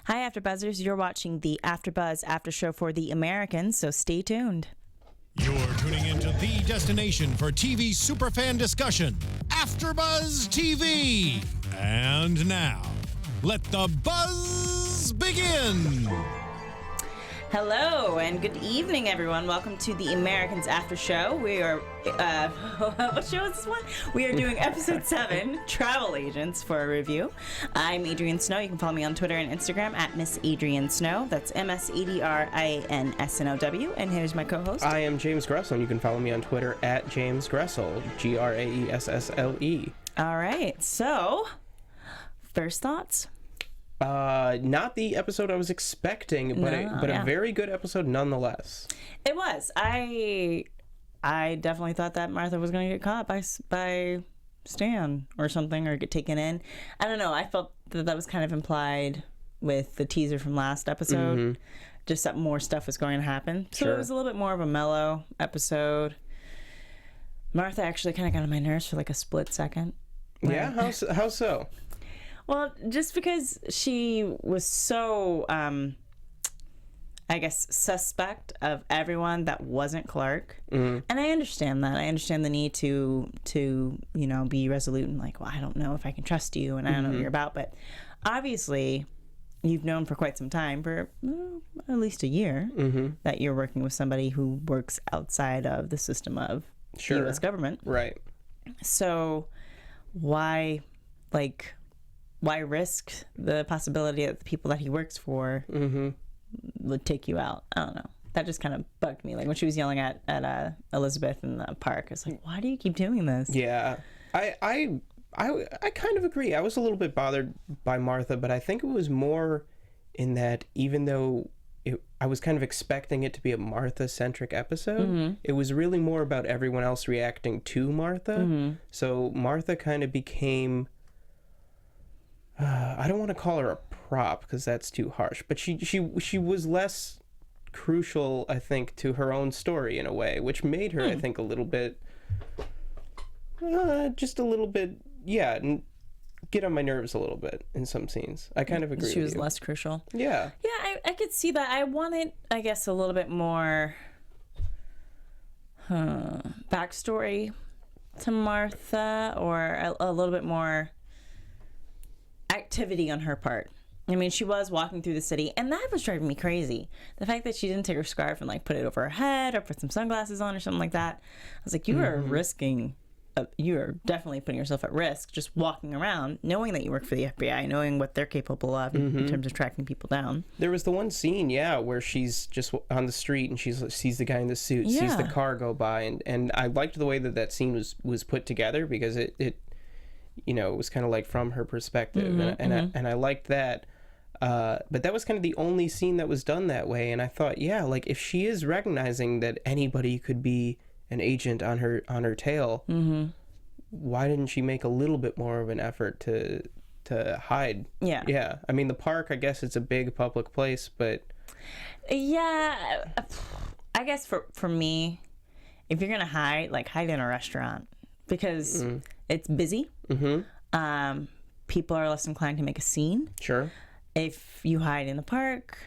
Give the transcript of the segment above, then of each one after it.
Hi, AfterBuzzers. You're watching the AfterBuzz After Show for The Americans, so stay tuned. You're tuning into the destination for TV superfan discussion, AfterBuzz TV. And now, let the buzz begin. Hello and good evening, everyone. Welcome to the Americans After Show. We are, what show is this one? We are doing episode 7, Travel Agents, for a review. I'm Adrian Snow. You can follow me on Twitter and Instagram at Miss Adrian Snow. That's MSADRIANSNOW. And here's my co-host. I am James Graessle, and you can follow me on Twitter at James Graessle, Graessle. All right. So, first thoughts? Not the episode I was expecting, but a very good episode nonetheless. It was. I definitely thought that Martha was going to get caught by Stan or something, or get taken in. I don't know. I felt that was kind of implied with the teaser from last episode, just that more stuff was going to happen. So Sure. It was a little bit more of a mellow episode. Martha actually kind of got on my nerves for like a split second. Yeah? How so? Well, just because she was so, I guess, suspect of everyone that wasn't Clark. And I understand that. I understand the need to be resolute and like, well, I don't know if I can trust you and I don't know what you're about. But obviously, you've known for quite some time, for at least a year, that you're working with somebody who works outside of the system of the U.S. government. Right. So why risk the possibility that the people that he works for would take you out? I don't know. That just kind of bugged me. Like when she was yelling at Elizabeth in the park, it's like, why do you keep doing this? Yeah. I kind of agree. I was a little bit bothered by Martha, but I think it was more in that even though I was kind of expecting it to be a Martha-centric episode, it was really more about everyone else reacting to Martha. So Martha kind of became... I don't want to call her a prop because that's too harsh, but she was less crucial, I think, to her own story in a way, which made her, I think, a little bit, just a little bit, get on my nerves a little bit in some scenes. I kind of agree. She was with you. less crucial. Yeah. Yeah, I could see that. I wanted, I guess, a little bit more backstory to Martha, or a little bit more activity on her part. I mean, she was walking through the city, and that was driving me crazy. The fact that she didn't take her scarf and like put it over her head or put some sunglasses on or something like that. I was like, you are risking, you are definitely putting yourself at risk just walking around, knowing that you work for the FBI, knowing what they're capable of in terms of tracking people down. There was the one scene, where she's just on the street and she sees the guy in the suit, sees the car go by, and I liked the way that scene was put together because it was kind of like from her perspective, and I liked that. But that was kind of the only scene that was done that way, and I thought, like if she is recognizing that anybody could be an agent on her tail, why didn't she make a little bit more of an effort to hide? Yeah. I mean, the park, I guess it's a big public place, but I guess for me, if you're gonna hide in a restaurant because it's busy. People are less inclined to make a scene. Sure. If you hide in the park,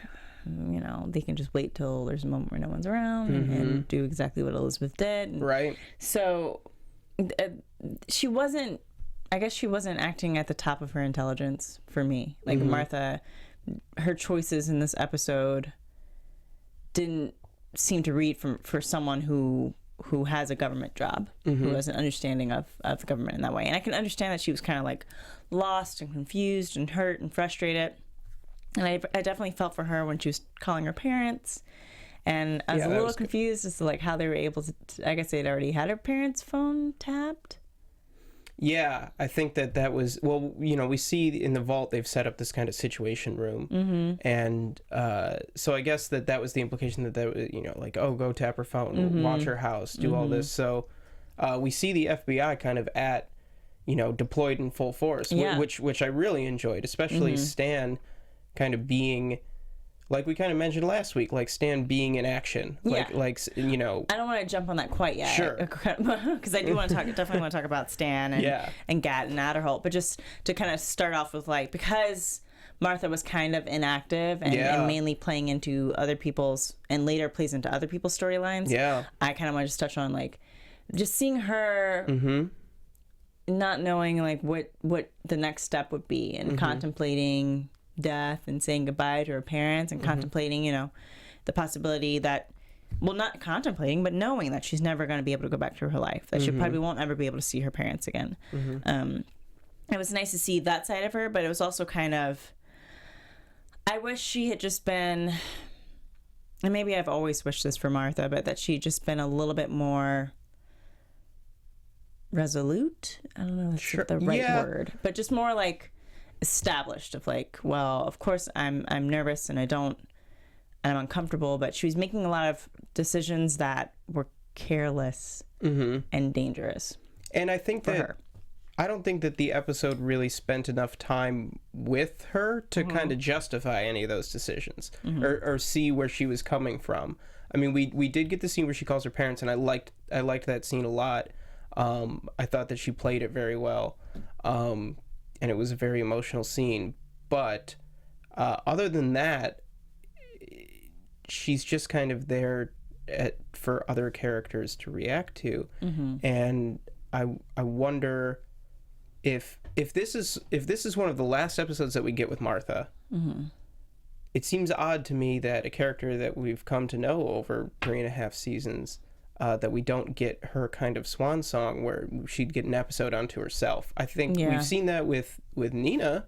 they can just wait till there's a moment where no one's around and do exactly what Elizabeth did. Right. So she wasn't acting at the top of her intelligence for me. Like Martha, her choices in this episode didn't seem to read for someone who has a government job, who has an understanding of the government in that way. And I can understand that she was kind of like lost and confused and hurt and frustrated. And I definitely felt for her when she was calling her parents. And I was a little confused as to like how they were able to, I guess they'd already had her parents' phone tapped. Yeah, I think that was, well, we see in the vault they've set up this kind of situation room. And so I guess that was the implication that like, oh, go tap her phone, watch her house, do all this. So we see the FBI kind of deployed in full force, which I really enjoyed, especially Stan kind of being... Like we kind of mentioned last week, like Stan being in action, I don't want to jump on that quite yet, sure, because I do want to definitely want to talk about Stan and Gat and Adderholt, but just to kind of start off with because Martha was kind of inactive and mainly playing into other people's, and later plays into other people's storylines. Yeah. I kind of want to just touch on, like, just seeing her not knowing, like, what the next step would be, and contemplating death and saying goodbye to her parents, and contemplating, you know, the possibility that, well, not contemplating, but knowing that she's never going to be able to go back to her life, that she probably won't ever be able to see her parents again. It was nice to see that side of her, but it was also kind of, I wish she had just been, and maybe I've always wished this for Martha, but that she'd just been a little bit more resolute. I don't know if that's the right word, but just more like established, of like, well, of course I'm nervous and I'm uncomfortable, but she was making a lot of decisions that were careless and dangerous. And I think that her. I don't think that the episode really spent enough time with her to kind of justify any of those decisions or see where she was coming from. I mean, we did get the scene where she calls her parents, and I liked that scene a lot. I thought that she played it very well, and it was a very emotional scene. But other than that, she's just kind of there for other characters to react to, and I wonder if this is one of the last episodes that we get with Martha. It seems odd to me that a character that we've come to know over 3.5 seasons, that we don't get her kind of swan song where she'd get an episode unto herself. I think we've seen that with Nina,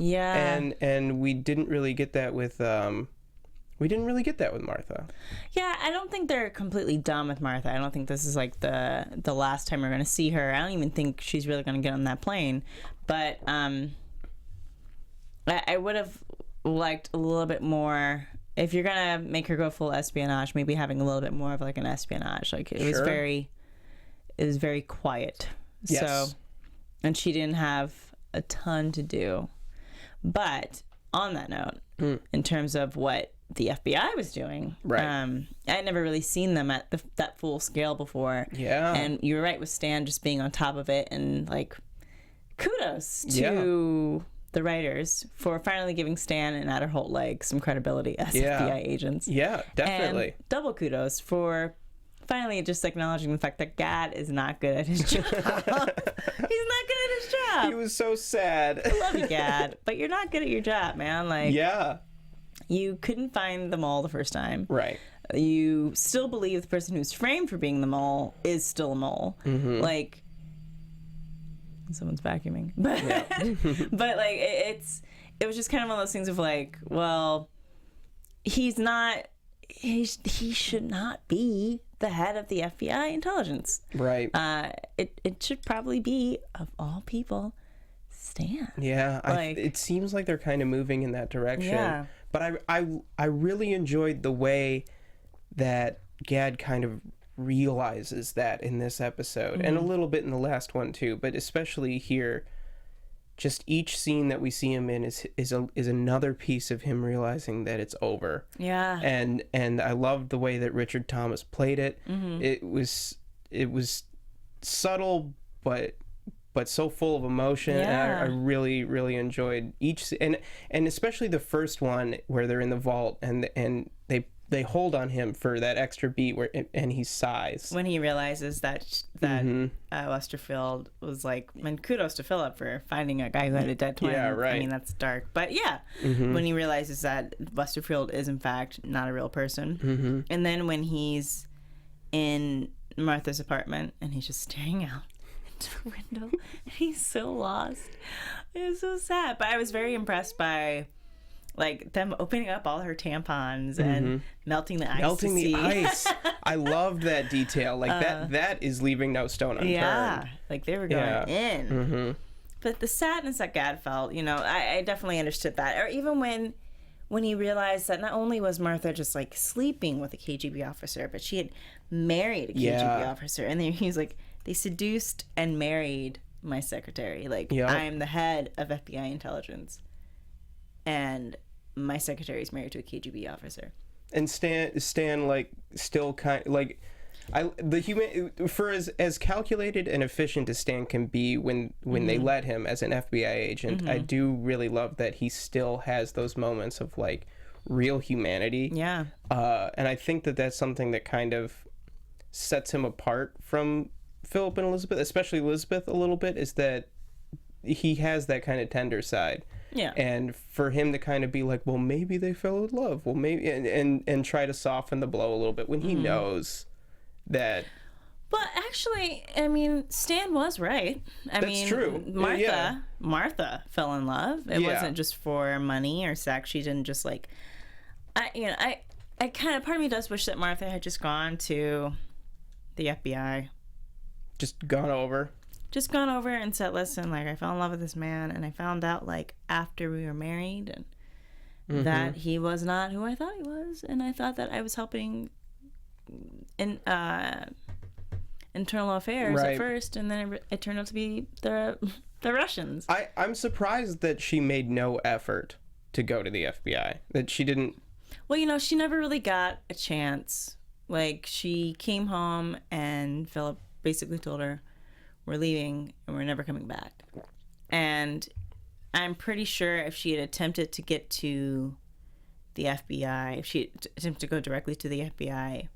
and we didn't really get that with Martha. Yeah, I don't think they're completely done with Martha. I don't think this is like the last time we're going to see her. I don't even think she's really going to get on that plane. But I would have liked a little bit more, if you're going to make her go full espionage, maybe having a little bit more of like an espionage. Like it was very quiet. Yes. So, and she didn't have a ton to do. But on that note, in terms of what the FBI was doing, I had never really seen them at that full scale before. Yeah. And you were right with Stan just being on top of it, and like kudos to the writers for finally giving Stan and Adderholt like some credibility as FBI agents. Yeah, definitely. And double kudos for finally just acknowledging the fact that Gad is not good at his job. He's not good at his job. He was so sad. I love you, Gad, but you're not good at your job, man. Like, you couldn't find the mole the first time. Right. You still believe the person who's framed for being the mole is still a mole. Like, someone's vacuuming. But, but like, it was just kind of one of those things of like, well, he should not be the head of the FBI intelligence. Right. It should probably be, of all people, Stan. Yeah. Like, it seems like they're kind of moving in that direction. Yeah. But I really enjoyed the way that Gad kind of realizes that in this episode, and a little bit in the last one too, but especially here, just each scene that we see him in is another piece of him realizing that it's over. Yeah. And I loved the way that Richard Thomas played it. It was subtle, but so full of emotion. Yeah. And I really, really enjoyed each, and especially the first one where they're in the vault and they hold on him for that extra beat and he sighs when he realizes that Westerfield was like, and kudos to Philip for finding a guy who had a dead twin. Yeah, right. I mean, that's dark, but when he realizes that Westerfield is in fact not a real person, and then when he's in Martha's apartment and he's just staring out the window and he's so lost. It was so sad, but I was very impressed by like them opening up all her tampons and melting the ice. I loved that detail. Like that is leaving no stone unturned. Yeah, like they were going in. But the sadness that Gad felt, you know, I definitely understood that. Or even when he realized that not only was Martha just like sleeping with a KGB officer, but she had married a KGB officer, and then he was like, they seduced and married my secretary. Like, I am the head of FBI intelligence, and my secretary is married to a KGB officer. And Stan like still kind of like for as calculated and efficient as Stan can be when they let him as an FBI agent, I do really love that he still has those moments of like real humanity. Yeah. And I think that that's something that kind of sets him apart from Philip and Elizabeth, especially Elizabeth a little bit, is that he has that kind of tender side. Yeah. And for him to kind of be like, well, maybe they fell in love. Well, maybe, and try to soften the blow a little bit when he knows that. But actually, I mean, Stan was right. That's true. Martha fell in love. It wasn't just for money or sex. She didn't just like, I kind of, part of me does wish that Martha had just gone to the FBI. Just gone over And said, listen, like, I fell in love with this man, and I found out, like, after we were married, and that he was not who I thought he was, and I thought that I was helping in internal affairs at first, and then it turned out to be the Russians. I'm surprised that she made no effort to go to the FBI, that she didn't. Well, she never really got a chance. Like, she came home, and Philip basically told her, we're leaving and we're never coming back. And I'm pretty sure if she had attempted to get to the FBI, if she attempted to go directly to the FBI,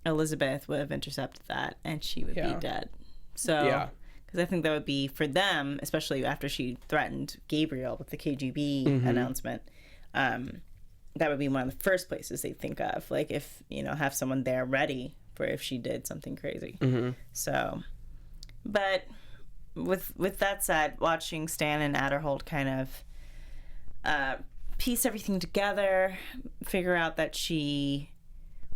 Elizabeth would have intercepted that and she would be dead. So, because I think that would be for them, especially after she threatened Gabriel with the KGB announcement, that would be one of the first places they think of. Like, if, have someone there ready for if she did something crazy. So, but with that said, watching Stan and Adderholt kind of piece everything together, figure out that she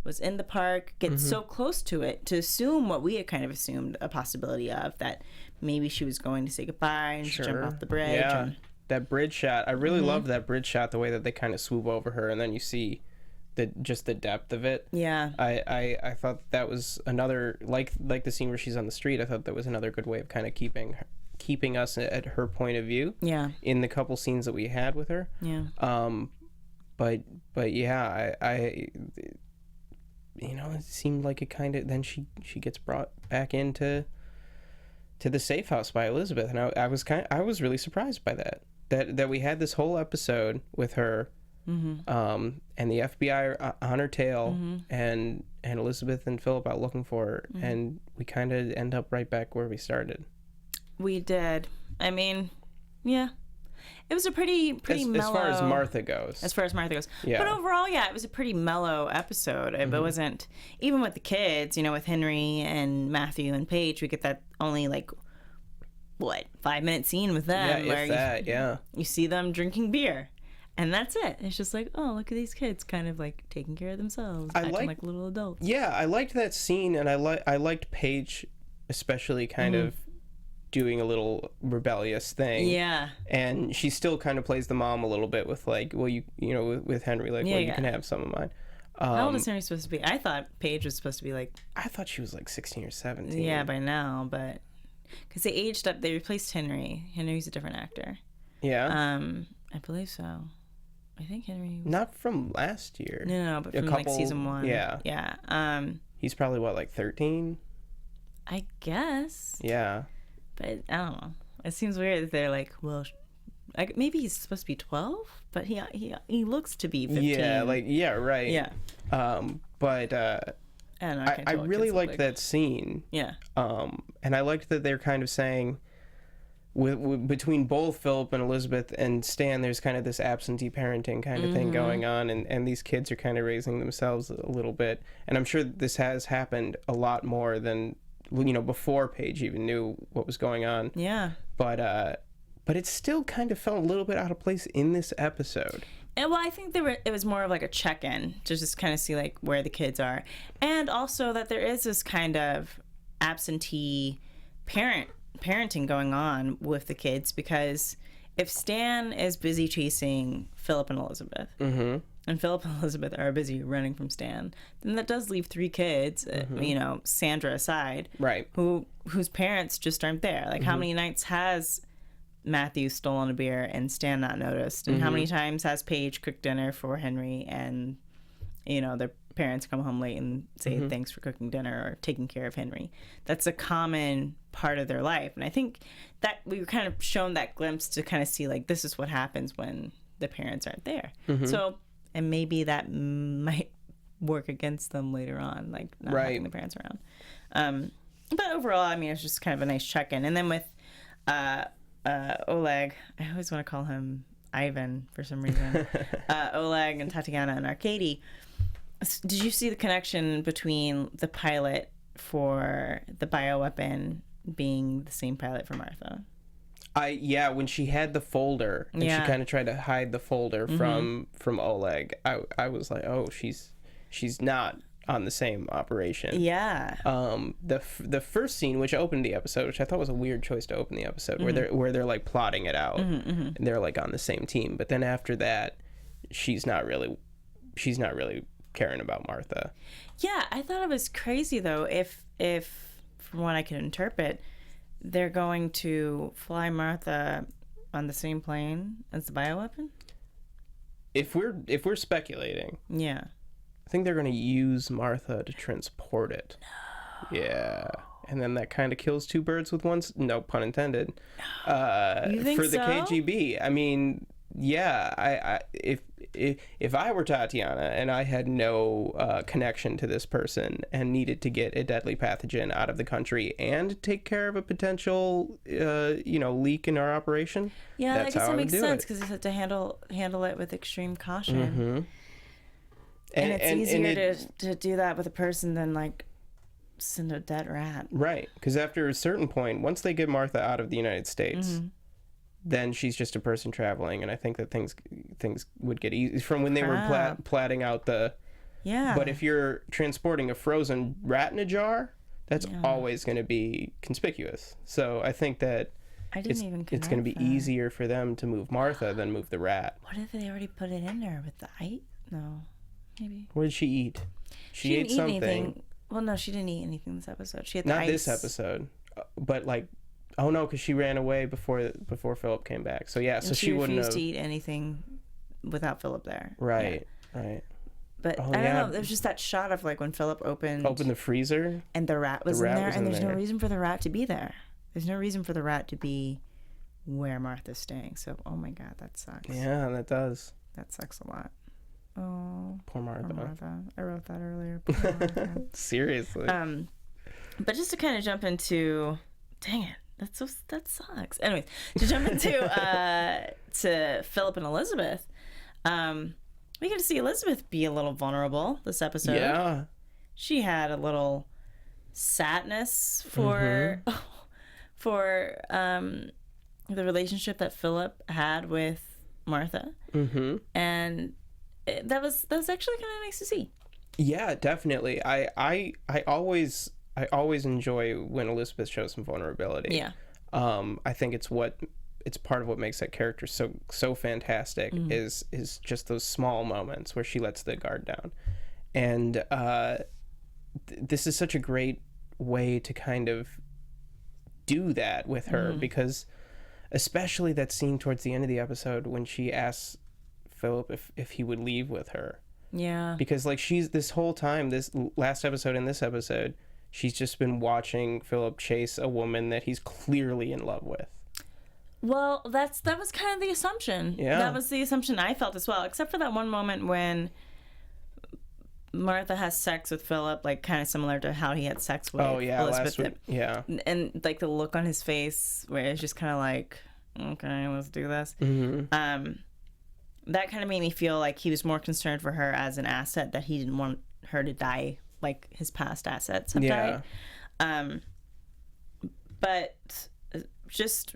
was in the park, get so close to it, to assume what we had kind of assumed a possibility of, that maybe she was going to say goodbye and jump off the bridge. Yeah, and that bridge shot. I really loved that bridge shot, the way that they kind of swoop over her, and then you see just the depth of it. Yeah. I thought that was another, like the scene where she's on the street, I thought that was another good way of kind of keeping us at her point of view. Yeah. In the couple scenes that we had with her. Yeah. But yeah, I it seemed like it kind of, then she gets brought back into the safe house by Elizabeth, and I was really surprised by that we had this whole episode with her. And the FBI on her tail, and Elizabeth and Philip out looking for her, and we kind of end up right back where we started. We did. I mean, yeah, it was a pretty mellow. As far as Martha goes. Yeah. But overall, yeah, it was a pretty mellow episode. It wasn't, even with the kids, with Henry and Matthew and Paige, we get that only 5-minute scene with them where you see them drinking beer. And that's it. It's just like, oh, look at these kids kind of like taking care of themselves, acting like little adults. Yeah, I liked that scene, and I liked Paige especially kind of doing a little rebellious thing. Yeah. And she still kind of plays the mom a little bit with like, well, with Henry, like, well, you can have some of mine. How old is Henry supposed to be? I thought Paige was supposed to be like... I thought she was like 16 or 17. Yeah, by now, but... Because they aged up. They replaced Henry. Henry's a different actor. Yeah? I believe so. I think Henry was... Not from last year. No, but from like season 1. Yeah. Yeah. He's probably, what, like 13? I guess. Yeah. But I don't know. It seems weird that they're like, well, maybe he's supposed to be 12, but he looks to be 15. Yeah, right. Yeah. But I don't know. I really liked that scene. Yeah. And I liked that they're kind of saying, between both Philip and Elizabeth and Stan, there's kind of this absentee parenting kind of thing going on, and these kids are kind of raising themselves a little bit. And I'm sure this has happened a lot more than, before Paige even knew what was going on. Yeah. But it still kind of felt a little bit out of place in this episode. And, well, I think it was more of like a check-in to just kind of see like where the kids are, and also that there is this kind of absentee parenting going on with the kids, because if Stan is busy chasing Philip and Elizabeth, and Philip and Elizabeth are busy running from Stan, then that does leave 3 kids, Sandra aside, right? Whose parents just aren't there. Like, how many nights has Matthew stolen a beer and Stan not noticed, and how many times has Paige cooked dinner for Henry and their parents come home late and say thanks for cooking dinner or taking care of Henry. That's a common part of their life. And I think that we were kind of shown that glimpse to kind of see, like, this is what happens when the parents aren't there. So, and maybe that might work against them later on, like not having the parents around. But overall, I mean, it's just kind of a nice check-in. And then with Oleg, I always want to call him Ivan for some reason. Oleg and Tatiana and Arkady. Did you see the connection between the pilot for the bioweapon being the same pilot for Martha? When she had the folder and she kind of tried to hide the folder from Oleg, I was like, oh, she's not on the same operation. Yeah. The first scene, which opened the episode, which I thought was a weird choice to open the episode, where they're like plotting it out and they're like on the same team. But then after that, she's not really caring about Martha. Yeah, I thought it was crazy though. If from what I can interpret, they're going to fly Martha on the same plane as the bioweapon. If we're speculating, I think they're going to use Martha to transport it. No. Yeah. And then that kind of kills two birds with one no pun intended. You think for the so? KGB. I mean, yeah, if I were Tatiana and I had no connection to this person and needed to get a deadly pathogen out of the country and take care of a potential leak in our operation, I guess that makes sense because you have to handle it with extreme caution. And it's easier to do that with a person than like send a dead rat. Right, because after a certain point, once they get Martha out of the United States, then she's just a person traveling, and I think that things would get easy from when they were platting out the. Yeah. But if you're transporting a frozen rat in a jar, that's always going to be conspicuous. So I think that it's going to be easier for them to move Martha than move the rat. What if they already put it in there with the ice? No. Maybe. What did she eat? She ate something. Anything. Well, no, she didn't eat anything this episode. She had not this episode, but like, oh no, because she ran away before Philip came back. So yeah, so she wouldn't have refused to eat anything without Philip there. Right, right. But I don't know. There's just that shot of like when Philip opened the freezer and the rat was in there, and there's no reason for the rat to be there. There's no reason for the rat to be where Martha's staying. So, oh my God, that sucks. Yeah, that does. That sucks a lot. Oh, poor Martha. I wrote that earlier. Seriously. But just to kind of jump into, dang it, that sucks. Anyways, to jump into to Philip and Elizabeth, we get to see Elizabeth be a little vulnerable this episode. Yeah, she had a little sadness for the relationship that Philip had with Martha, and that was actually kind of nice to see. Yeah, definitely. I always enjoy when Elizabeth shows some vulnerability. Yeah. I think it's part of what makes that character so fantastic is just those small moments where she lets the guard down, and this is such a great way to kind of do that with her because, especially that scene towards the end of the episode when she asks Philip if he would leave with her. Yeah. Because like she's this whole time, this last episode and this episode, she's just been watching Philip chase a woman that he's clearly in love with. Well, that was kind of the assumption. Yeah. That was the assumption I felt as well, except for that one moment when Martha has sex with Philip, like kind of similar to how he had sex with Elizabeth. And like the look on his face where it's just kind of like, okay, let's do this. That kind of made me feel like he was more concerned for her as an asset, that he didn't want her to die like his past assets have died. But just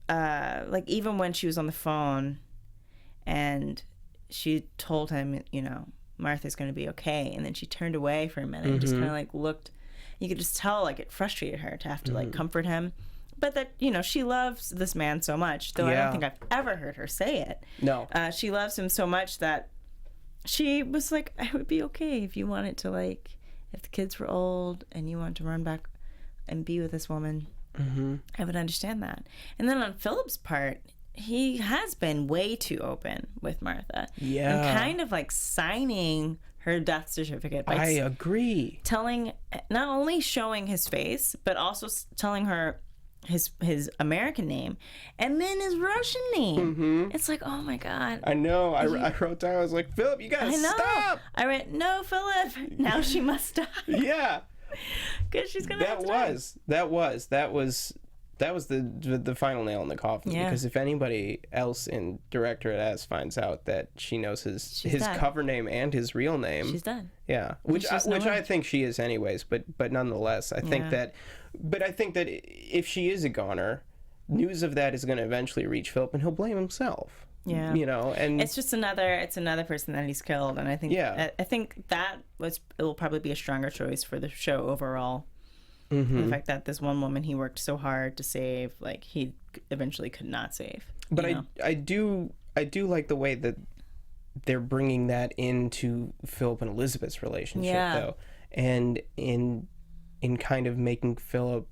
like even when she was on the phone and she told him, Martha's going to be okay, and then she turned away for a minute and just kind of like looked, you could just tell like it frustrated her to have to like comfort him. But that, she loves this man so much, though I don't think I've ever heard her say it. No. She loves him so much that she was like, I would be okay if you wanted to, like, if the kids were old and you wanted to run back and be with this woman, I would understand that. And then on Philip's part, he has been way too open with Martha. Yeah. And kind of like signing her death certificate by I agree. telling, not only showing his face, but also telling her his American name and then his Russian name. It's like, oh my God. I know. I wrote down, I was like, Philip, you gotta stop. I read, no, Philip, now she must stop. Yeah. Because she's gonna have to that was the final nail in the coffin. Yeah. Because if anybody else in Directorate S finds out that she knows his cover name and his real name, she's done. Yeah, which I think she is anyways. But nonetheless, I think that if she is a goner, news of that is going to eventually reach Philip, and he'll blame himself. Yeah, you know, and it's just another person that he's killed, and I think I think that it will probably be a stronger choice for the show overall. The fact that this one woman he worked so hard to save, like, he eventually could not save. But I do like the way that they're bringing that into Philip and Elizabeth's relationship, though, and in kind of making Philip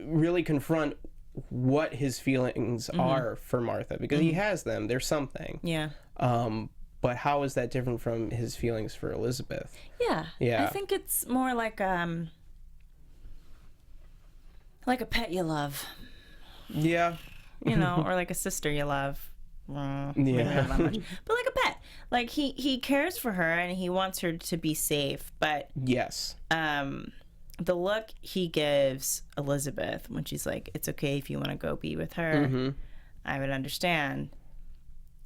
really confront what his feelings are for Martha, because he has them. There's something. Yeah. But how is that different from his feelings for Elizabeth? Yeah. I think it's more like a pet you love. Yeah. You know, or like a sister you love. Maybe not that much. But like a pet. Like he cares for her and he wants her to be safe, but yes. The look he gives Elizabeth when she's like, it's okay if you want to go be with her, I would understand.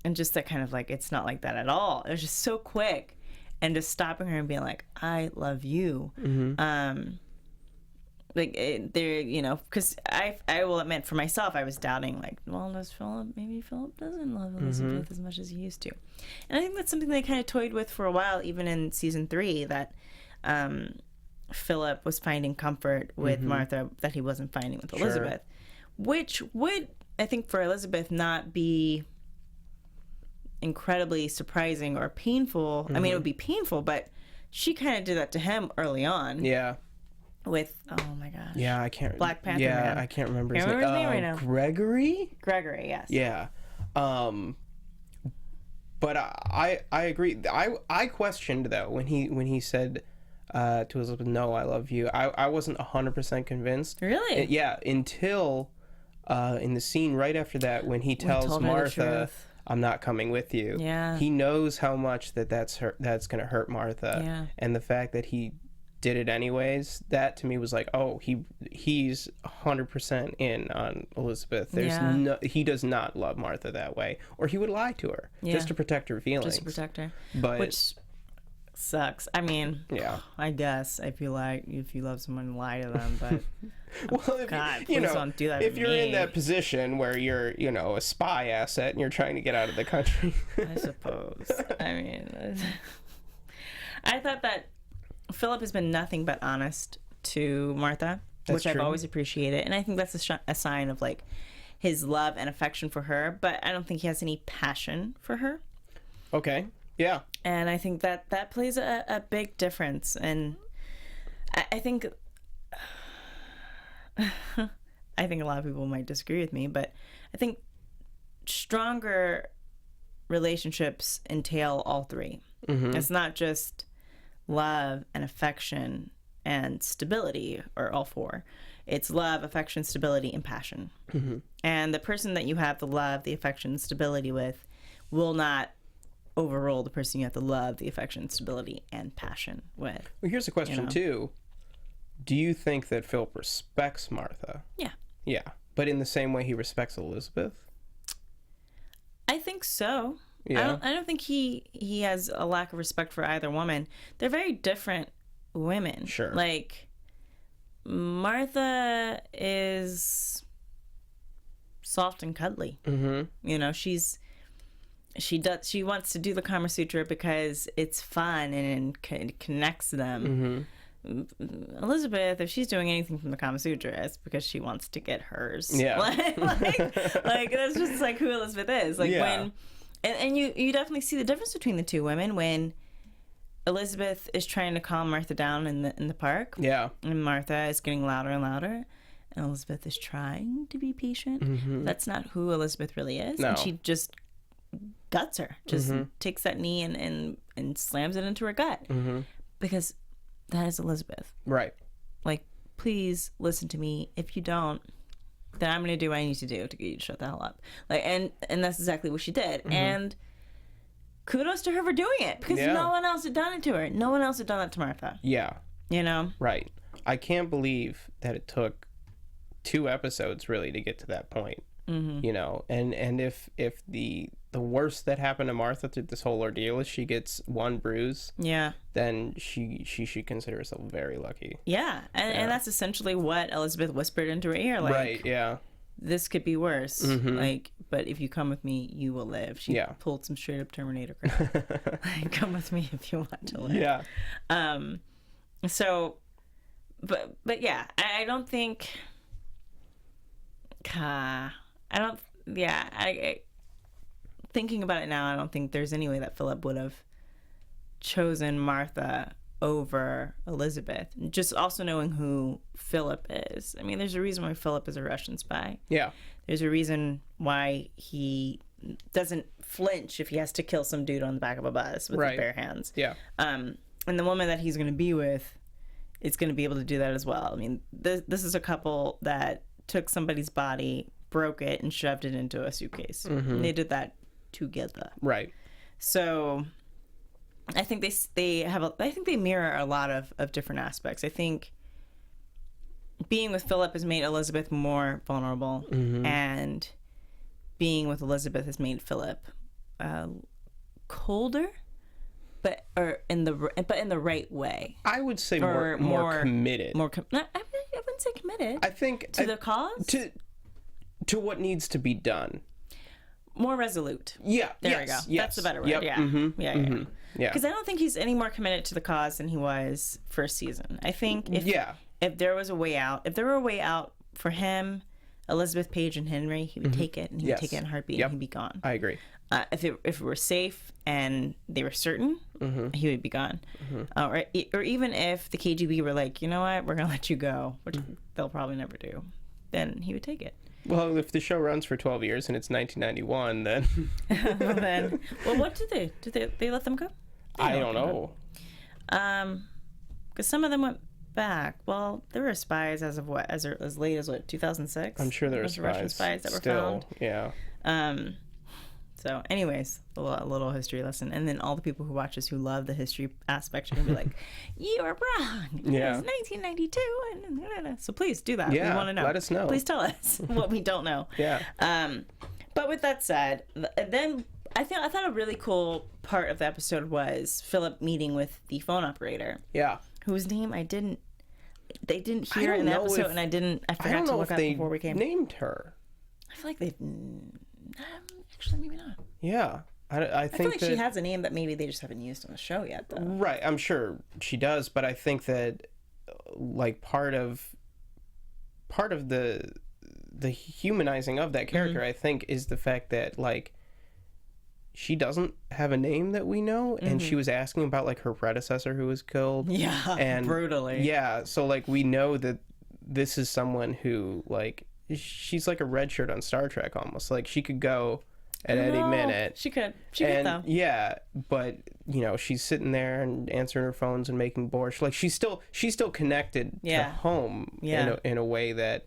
And just that kind of like, it's not like that at all. It was just so quick. And just stopping her and being like, I love you. There, you know, because I will admit for myself, I was doubting, like, well, maybe Philip doesn't love Elizabeth as much as he used to. And I think that's something they kind of toyed with for a while, even in season 3, that Philip was finding comfort with Martha that he wasn't finding with Elizabeth, which would, I think, for Elizabeth not be incredibly surprising or painful. I mean, it would be painful, but she kind of did that to him early on. Yeah. With, oh my gosh. Yeah, I can't. Black Panther man. I can't remember his name right now. Gregory, yes. Yeah. But I agree. I questioned, though, when he said to Elizabeth, no, I love you. I wasn't 100% convinced. Really? Yeah, until in the scene right after that, when he tells Martha, I'm not coming with you. Yeah. He knows how much that's going to hurt Martha. Yeah. And the fact that he did it anyways, that to me was like, oh, he's 100% in on Elizabeth. He does not love Martha that way, or he would lie to her just to protect her feelings. Just to protect her. But which sucks. I mean, I guess if you love someone, lie to them, but well, please don't do that. If you're in that position where you're, a spy asset and you're trying to get out of the country, I suppose. I mean, I thought that Philip has been nothing but honest to Martha, which I've always appreciated, and I think that's a sign of like his love and affection for her. But I don't think he has any passion for her. Okay. Yeah. And I think that plays a big difference, and I think I think a lot of people might disagree with me, but I think stronger relationships entail all three. It's not just love and affection and stability, or all four. It's love, affection, stability, and passion. And the person that you have the love, the affection, stability with will not overrule the person you have the love, the affection, stability, and passion with. Well, here's a question too. Do you think that Philip respects Martha? Yeah. Yeah. But in the same way he respects Elizabeth? I think so. Yeah. I don't think he has a lack of respect for either woman. They're very different women. Sure. Like, Martha is soft and cuddly. She wants to do the Kama Sutra because it's fun and it connects them. Elizabeth, if she's doing anything from the Kama Sutra, it's because she wants to get hers. Yeah. like that's just like who Elizabeth is. Like when, and you definitely see the difference between the two women when Elizabeth is trying to calm Martha down in the park. Yeah. And Martha is getting louder and louder. And Elizabeth is trying to be patient. That's not who Elizabeth really is. No. And she just guts her, just takes that knee and slams it into her gut. Because that is Elizabeth. Right. Like, please listen to me. If you don't, then I'm going to do what I need to do to get you to shut the hell up. Like, and that's exactly what she did. And kudos to her for doing it, because no one else had done it to her. No one else had done that to Martha. Yeah. You know? Right. I can't believe that it took 2 episodes really to get to that point. You know, and if the worst that happened to Martha through this whole ordeal is she gets 1 bruise, then she should consider herself very lucky. And that's essentially what Elizabeth whispered into her ear, like, right, yeah, this could be worse, like, but if you come with me, you will live. She pulled some straight up Terminator crap. Like, come with me if you want to live. So but yeah, I don't think thinking about it now, I don't think there's any way that Philip would have chosen Martha over Elizabeth. Just also knowing who Philip is. I mean, there's a reason why Philip is a Russian spy. Yeah. There's a reason why he doesn't flinch if he has to kill some dude on the back of a bus with his bare hands. Yeah. And the woman that he's going to be with is going to be able to do that as well. I mean, this is a couple that took somebody's body, broke it, and shoved it into a suitcase. And they did that together. Right. So I think they mirror a lot of different aspects. I think being with Philip has made Elizabeth more vulnerable, and being with Elizabeth has made Philip colder, but in the right way. I would say more committed. I wouldn't say committed. I think to the cause, to what needs to be done. More resolute. Yeah. There we go. Yes. That's the better word. Yeah. Yeah. Because I don't think he's any more committed to the cause than he was first season. I think if there was a way out, if there were a way out for him, Elizabeth, Paige, and Henry, he would take it, and he would take it in a heartbeat, and he'd be gone. I agree. If it were safe and they were certain, he would be gone. Or even if the KGB were like, you know what, we're going to let you go, which they'll probably never do, then he would take it. Well, if the show runs for 12 years and it's 1991, then... well, what did they? Did they let them go? I don't know. Because some of them went back. Well, there were spies as late as 2006? I'm sure there were Russian spies that were found. Yeah. So, anyways, a little history lesson. And then all the people who watch this who love the history aspect are going to be like, you are wrong. Yeah. It's 1992. So please do that. Yeah, we want to know. Let us know. Please tell us what we don't know. Yeah. But with that said, then I thought a really cool part of the episode was Philip meeting with the phone operator. Yeah. Whose name they didn't hear in the episode, and I forgot to look up before we came. Named her. I feel like they've... Actually, maybe not. Yeah. I feel like she has a name that maybe they just haven't used on the show yet, though. Right. I'm sure she does, but I think that, like, part of the humanizing of that character, I think, is the fact that, like, she doesn't have a name that we know, and she was asking about, like, her predecessor who was killed. Yeah, and brutally. Yeah, so, like, we know that this is someone who, like, she's like a red shirt on Star Trek almost. Like, she could go at any minute. She could though. Yeah, but, you know, she's sitting there and answering her phones and making borscht. Like, she's still connected to home in a way that,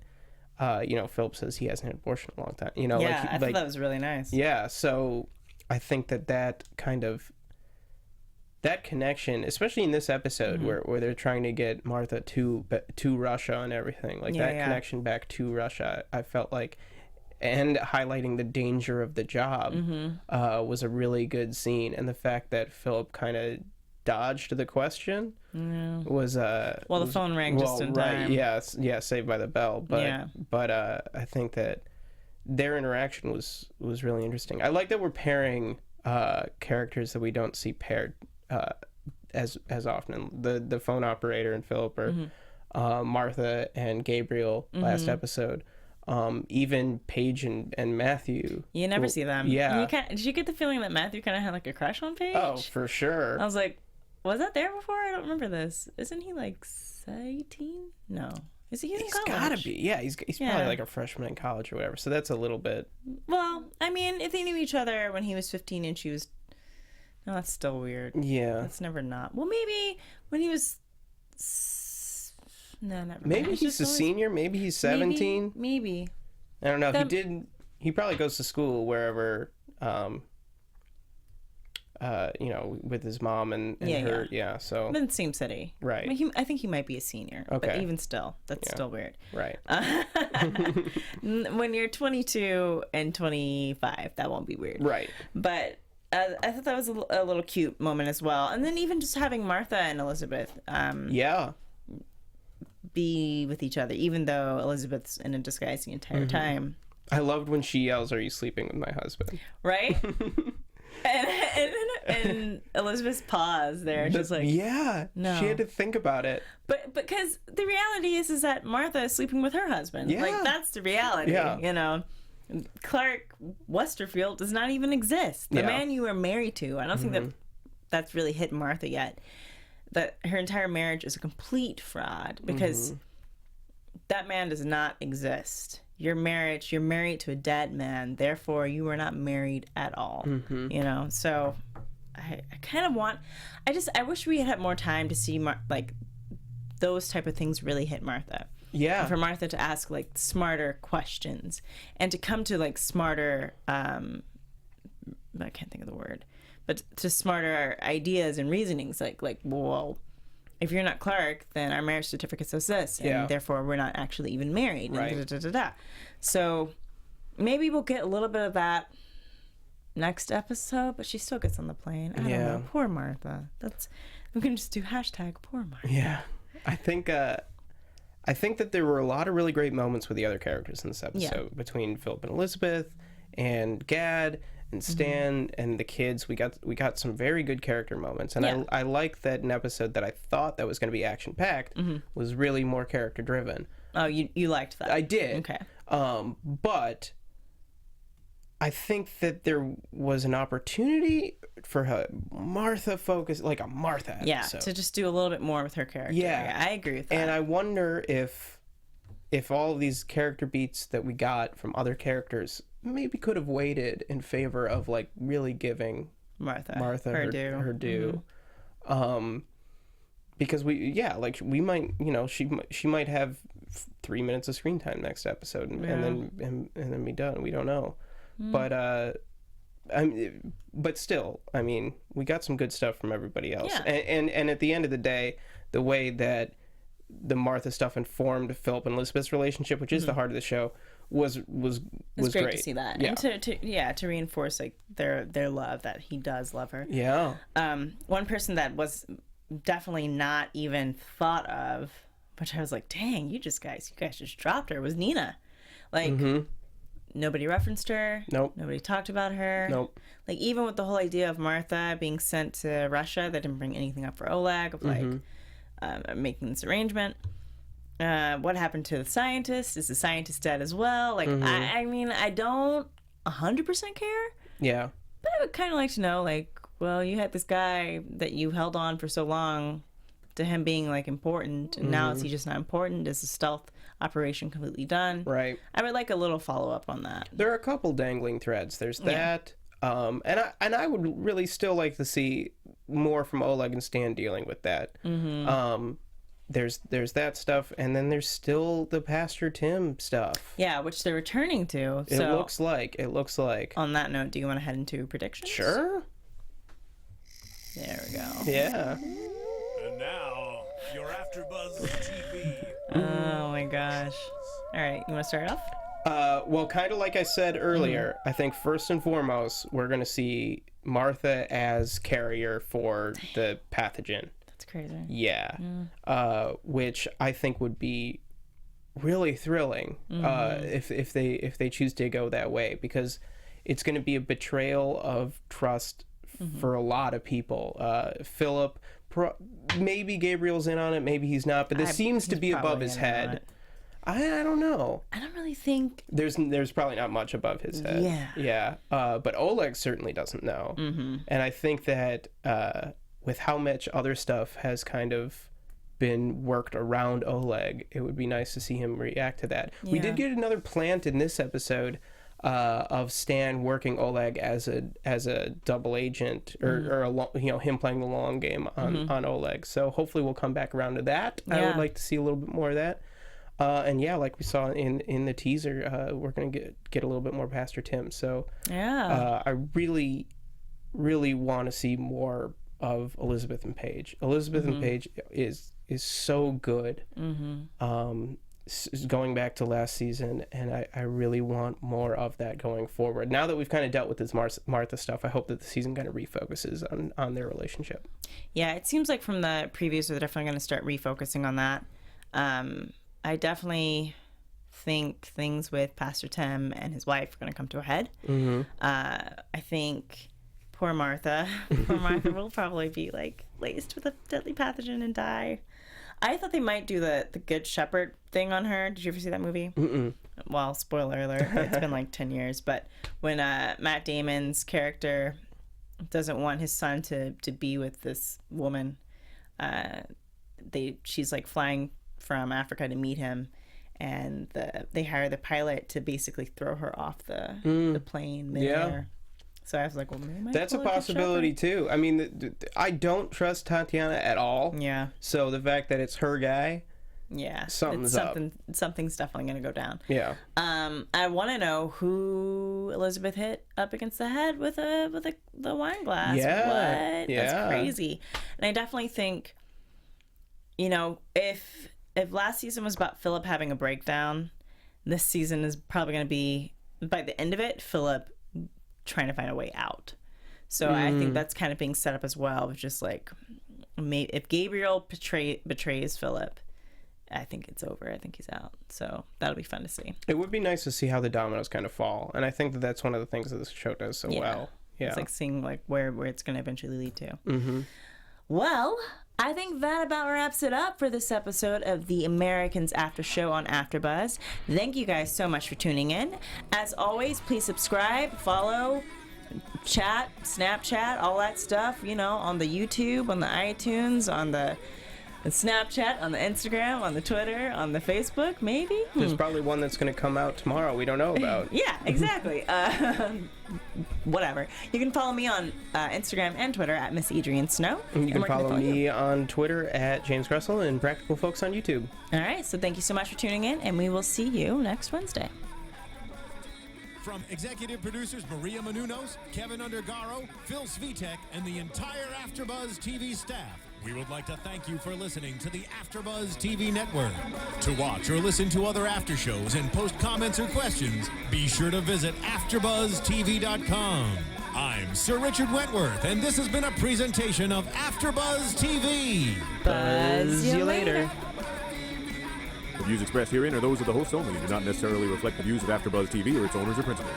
you know, Philip says he hasn't had borscht in a long time. You know, yeah, I thought that was really nice. Yeah, so I think that kind of... that connection, especially in this episode where they're trying to get Martha to Russia and everything, like connection back to Russia, I felt like, and highlighting the danger of the job was a really good scene. And the fact that Philip kind of dodged the question was... well, the phone rang just in time. Yeah, Saved by the Bell. But I think that their interaction was really interesting. I like that we're pairing characters that we don't see paired as often. The phone operator and Philip, or Martha and Gabriel last episode. Even Paige and Matthew. You never see them. Yeah. Did you get the feeling that Matthew kind of had like a crush on Paige? Oh, for sure. I was like, was that there before? I don't remember this. Isn't he like 18? No. Is he in He's college? gotta be. Yeah, he's probably like a freshman in college or whatever. So that's a little bit. Well, I mean, if they knew each other when he was 15 and she was, no, that's still weird. Yeah, that's never not. Well, maybe when he was. No, never. Maybe he's a senior. Maybe he's 17. Maybe. I don't know. He probably goes to school wherever. With his mom and her. Yeah. So. In the same city. Right. I mean, I think he might be a senior. Okay. But even still, that's still weird. Right. When you're 22 and 25, that won't be weird. Right. But I thought that was a little cute moment as well. And then even just having Martha and Elizabeth. Be with each other, even though Elizabeth's in a disguise the entire time. I loved when she yells, "Are you sleeping with my husband?" Right. and Elizabeth's pause there, just like, no, she had to think about it. But because the reality is that Martha is sleeping with her husband. Yeah. Like, that's the reality. Yeah. Clark Westerfield does not even exist. The man you were married to. I don't think that's really hit Martha yet. That her entire marriage is a complete fraud because that man does not exist. Your marriage, you're married to a dead man, therefore you are not married at all. So I kind of want, I wish we had more time to see like those type of things really hit Martha. Yeah. And for Martha to ask like smarter questions and to come to like smarter, I can't think of the word, but to smarter ideas and reasonings, like, well, if you're not Clark, then our marriage certificate says this, and therefore we're not actually even married. Right. And So maybe we'll get a little bit of that next episode, but she still gets on the plane. I don't know. Poor Martha. We can just do hashtag poor Martha. Yeah. I think that there were a lot of really great moments with the other characters in this episode between Philip and Elizabeth and Gad and Stan and the kids. We got some very good character moments, and I like that an episode that I thought that was going to be action packed was really more character driven. Oh, you liked that? I did. Okay. But I think that there was an opportunity for Martha focus, like a Martha episode. To just do a little bit more with her character. Yeah, I agree with that. And I wonder if all of these character beats that we got from other characters maybe could have waited in favor of like really giving Martha her due. Because we might, she might have 3 minutes of screen time next episode and then be done. We don't know. But still, I mean, we got some good stuff from everybody else. Yeah. And at the end of the day, the way that the Martha stuff informed Philip and Elizabeth's relationship, which is the heart of the show, was great to see that. Yeah. And to reinforce like their love, that he does love her. Yeah. One person that was definitely not even thought of, which I was like, dang, you guys just dropped her, was Nina. Like nobody referenced her. Nope. Nobody talked about her. Nope. Like even with the whole idea of Martha being sent to Russia, they didn't bring anything up for Oleg of like making this arrangement. What happened to the scientist? Is the scientist dead as well? Like, I mean, I don't 100% care. Yeah. But I would kind of like to know, like, well, you had this guy that you held on for so long to him being, like, important, and now is he just not important? Is the stealth operation completely done? Right. I would like a little follow-up on that. There are a couple dangling threads. There's that. And I would really still like to see more from Oleg and Stan dealing with that. There's that stuff, and then there's still the Pastor Tim stuff. Yeah, which they're returning to. It looks like. On that note, do you want to head into predictions? Sure. There we go. Yeah. And now, your AfterBuzz TV. Oh my gosh. All right, you want to start off? Well, kind of like I said earlier, I think first and foremost, we're going to see Martha as carrier for the pathogen. That's crazy. Yeah. Which I think would be really thrilling if they choose to go that way, because it's going to be a betrayal of trust for a lot of people. Philip, maybe Gabriel's in on it, maybe he's not, but this seems to be above his head. I don't know. I don't really think there's probably not much above his head. Yeah. But Oleg certainly doesn't know. And I think that with how much other stuff has kind of been worked around Oleg. It would be nice to see him react to that. Yeah. We did get another plant in this episode of Stan working Oleg as a double agent, or him playing the long game on Oleg. So hopefully we'll come back around to that. Yeah. I would like to see a little bit more of that. And yeah, like we saw in the teaser, we're gonna get a little bit more Pastor Tim. So Yeah. I really, really want to see more of Elizabeth and Paige. Elizabeth and Paige is so good. Going back to last season, and I really want more of that going forward. Now that we've kind of dealt with this Martha stuff, I hope that the season kind of refocuses on their relationship. Yeah, it seems like from the previews they're definitely going to start refocusing on that. I definitely think things with Pastor Tim and his wife are going to come to a head. I think poor Martha will probably be like laced with a deadly pathogen and die. I thought they might do the Good Shepherd thing on her. Did you ever see that movie? Well, spoiler alert, it's been like 10 years. But when Matt Damon's character doesn't want his son to be with this woman, she's like flying from Africa to meet him, and they hire the pilot to basically throw her off the plane midair. So I was like, well, maybe that's a possibility too. I mean, I don't trust Tatiana at all. Yeah. So the fact that it's her guy, something's definitely going to go down. Yeah. I want to know who Elizabeth hit up against the head with the wine glass. Yeah. What? That's crazy. And I definitely think, if last season was about Philip having a breakdown, this season is probably going to be, by the end of it, Philip trying to find a way out. So I think that's kind of being set up as well, with just like, if Gabriel betrays Philip, I think it's over. I think he's out. So that'll be fun to see. It would be nice to see how the dominoes kind of fall, and I think that that's one of the things that this show does so well. Yeah, it's like seeing like where it's going to eventually lead to. Well, I think that about wraps it up for this episode of the Americans After Show on AfterBuzz. Thank you guys so much for tuning in. As always, please subscribe, follow, chat, Snapchat, all that stuff, on the YouTube, on the iTunes, on the Snapchat, on the Instagram, on the Twitter, on the Facebook, maybe. There's probably one that's going to come out tomorrow we don't know about. Yeah, exactly. Whatever. You can follow me on Instagram and Twitter at Miss Adrian Snow. And you can follow me on Twitter at James Graessle, and Practical Folks on YouTube. All right, so thank you so much for tuning in, and we will see you next Wednesday. From executive producers Maria Menounos, Kevin Undergaro, Phil Svitek, and the entire AfterBuzz TV staff, we would like to thank you for listening to the AfterBuzz TV network. To watch or listen to other after shows and post comments or questions, be sure to visit AfterBuzzTV.com. I'm Sir Richard Wentworth, and this has been a presentation of AfterBuzz TV. Buzz you later. The views expressed herein are those of the hosts only and do not necessarily reflect the views of AfterBuzz TV or its owners or principals.